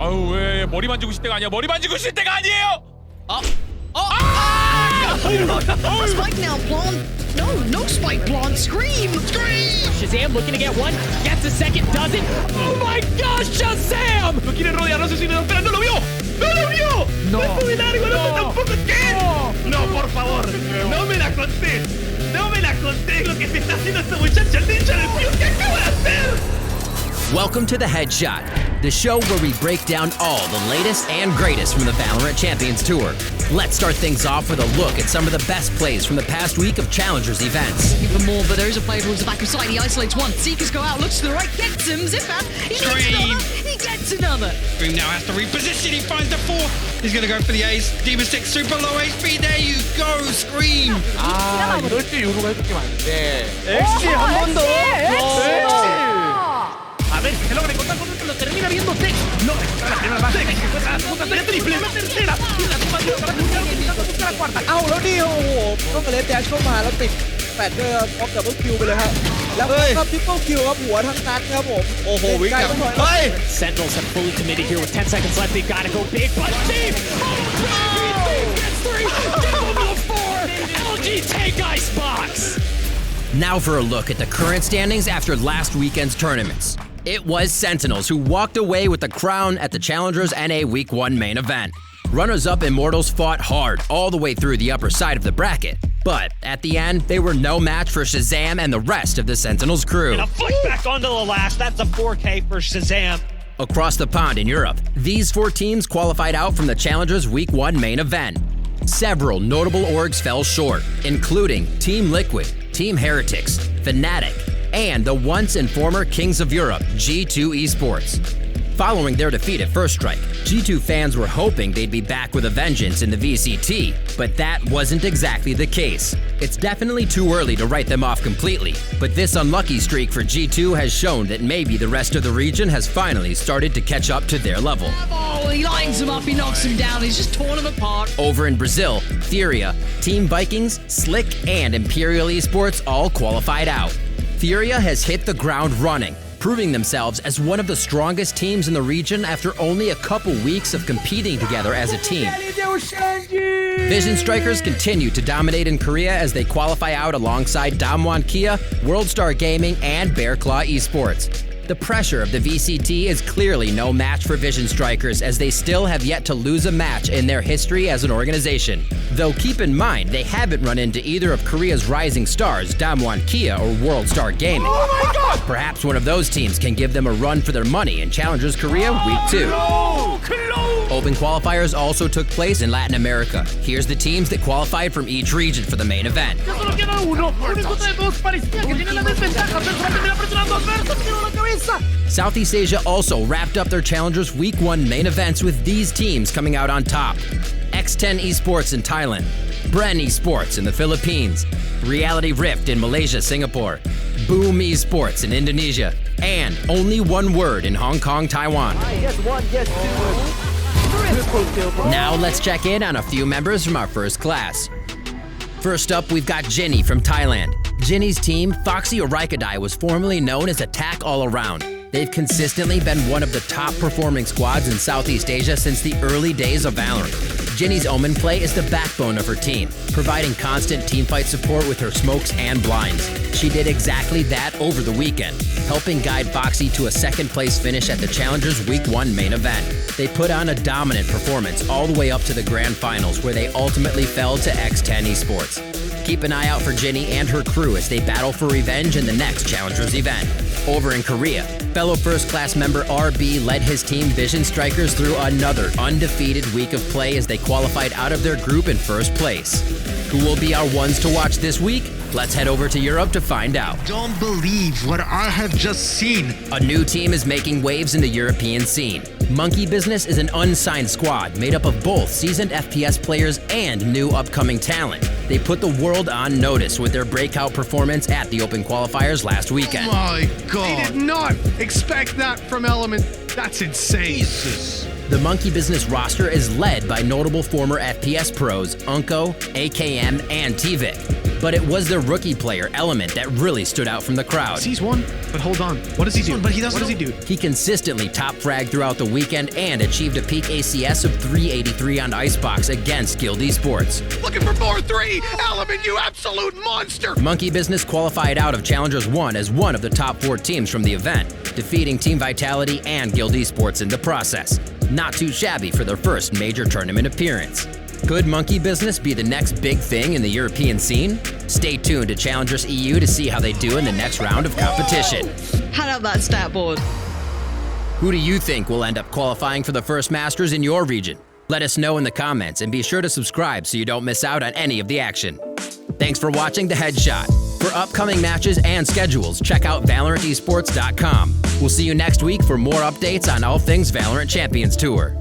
아우 왜 머리 만지고 있을 때가 아니야. 머리 만지고 있을 때가 아니에요. Spike now, Blonde. No spike, Blonde. Scream! Shazam looking to get one, gets a second, doesn't. Oh my gosh, Shazam! Lo quiere rodear, no sé si pero no lo vio. ¡No lo vio! No. ¡Es muy largo! ¡No, tampoco! ¿Qué? No, por favor. No me la contés. No me la contés lo que se está haciendo esta muchacha ninja del Fuse. ¿Qué acaba de hacer? Welcome to The Headshot, the show where we break down all the latest and greatest from the Valorant Champions Tour. Let's start things off with a look at some of the best plays from the past week of Challengers events. Even more, but there is a play towards the back of side. He isolates one. Seekers go out, looks to the right, gets him. Zipper, he gets another. He gets another. Scream now has to reposition. He finds the 4. He's going to go for the ace. Demon 6 super low HP. There you go, Scream. 아, 이럴 때 요루가 해주면 안 돼. 엑시 한 번 더. A ver, si se logra encontrar con esto, lo termina viendo Tex. No, encuentra la primera base, que encuentra la segunda, la triple, la tercera. Y la toma de para buscar la cuarta. เอาแล้วนี่โอ้โหต้องมาเลนแดชเข้ามาแล้วติดแปดด้วยพร้อมกับดับเบิลคิวไปเลยครับแล้วก็ทริปเปิลคิวครับหัวทั้งนัดครับผมโอ้โหวิ่งกลับเฮ้ย Sentinels have fully committed here with 10 seconds left. They've got to go big, but Steve! Oh, gets 3, double 4. LG take Icebox. Now for a look at the current standings after last weekend's tournaments. It was Sentinels who walked away with the crown at the Challengers NA Week 1 main event. Runners-up Immortals fought hard all the way through the upper side of the bracket, but at the end, they were no match for Shazam and the rest of the Sentinels crew. And a flick back onto the last. That's a 4K for Shazam. Across the pond in Europe, these 4 teams qualified out from the Challengers Week 1 main event. Several notable orgs fell short, including Team Liquid, Team Heretics, Fnatic, and the once and former Kings of Europe, G2 Esports. Following their defeat at First Strike, G2 fans were hoping they'd be back with a vengeance in the VCT, but that wasn't exactly the case. It's definitely too early to write them off completely, but this unlucky streak for G2 has shown that maybe the rest of the region has finally started to catch up to their level. Oh, he lines him up, he knocks him down, he's just torn him apart. Over in Brazil, Furia, Team Vikings, Slick, and Imperial Esports all qualified out. Furia has hit the ground running, proving themselves as one of the strongest teams in the region after only a couple weeks of competing together as a team. Vision Strikers continue to dominate in Korea as they qualify out alongside Damwon Kia, Worldstar Gaming, and Bearclaw Esports. The pressure of the VCT is clearly no match for Vision Strikers as they still have yet to lose a match in their history as an organization. Though keep in mind, they haven't run into either of Korea's rising stars, Damwon Kia or Worldstar Gaming. Oh my God! Perhaps one of those teams can give them a run for their money in Challengers Korea Week 2. Open qualifiers also took place in Latin America. Here's the teams that qualified from each region for the main event. Ya solo queda uno. Único de dos parecía que tiene la desventaja, pero se termina presionando a Versa, tiró la cabeza. Southeast Asia also wrapped up their Challengers Week 1 main events with these teams coming out on top. X10 Esports in Thailand, Bren Esports in the Philippines, Reality Rift in Malaysia, Singapore, Boom Esports in Indonesia, and Only One Word in Hong Kong, Taiwan. Now let's check in on a few members from our first class. First up, we've got Jinny from Thailand. Jinny's team, Foxy Oraikadai, was formerly known as Attack All Around. They've consistently been one of the top performing squads in Southeast Asia since the early days of Valorant. Jinny's Omen play is the backbone of her team, providing constant teamfight support with her smokes and blinds. She did exactly that over the weekend, helping guide Foxy to a second place finish at the Challengers Week 1 main event. They put on a dominant performance all the way up to the grand finals, where they ultimately fell to X10 Esports. Keep an eye out for Jinny and her crew as they battle for revenge in the next Challengers event. Over in Korea, fellow first-class member RB led his team Vision Strikers through another undefeated week of play as they qualified out of their group in first place. Who will be our ones to watch this week? Let's head over to Europe to find out. Don't believe what I have just seen. A new team is making waves in the European scene. Monkey Business is an unsigned squad made up of both seasoned FPS players and new upcoming talent. They put the world on notice with their breakout performance at the Open Qualifiers last weekend. Oh my I God. did not expect that from Element. That's insane. Jesus. The Monkey Business roster is led by notable former FPS pros Unko, AKM, and Tvik. But it was the rookie player, Element, that really stood out from the crowd. Sees one, but hold on. What does he do? But he doesn't What does he do? He consistently top fragged throughout the weekend and achieved a peak ACS of 383 on Icebox against Guild Esports. Looking for 4-3. Element, you absolute monster. Monkey Business qualified out of Challengers 1 as one of the top 4 teams from the event, defeating Team Vitality and Guild Esports in the process. Not too shabby for their first major tournament appearance. Could Monkey Business be the next big thing in the European scene? Stay tuned to Challengers EU to see how they do in the next round of competition. Had up that stat board. Who do you think will end up qualifying for the first Masters in your region? Let us know in the comments and be sure to subscribe so you don't miss out on any of the action. Thanks for watching The Headshot. For upcoming matches and schedules, check out ValorantEsports.com. We'll see you next week for more updates on all things Valorant Champions Tour.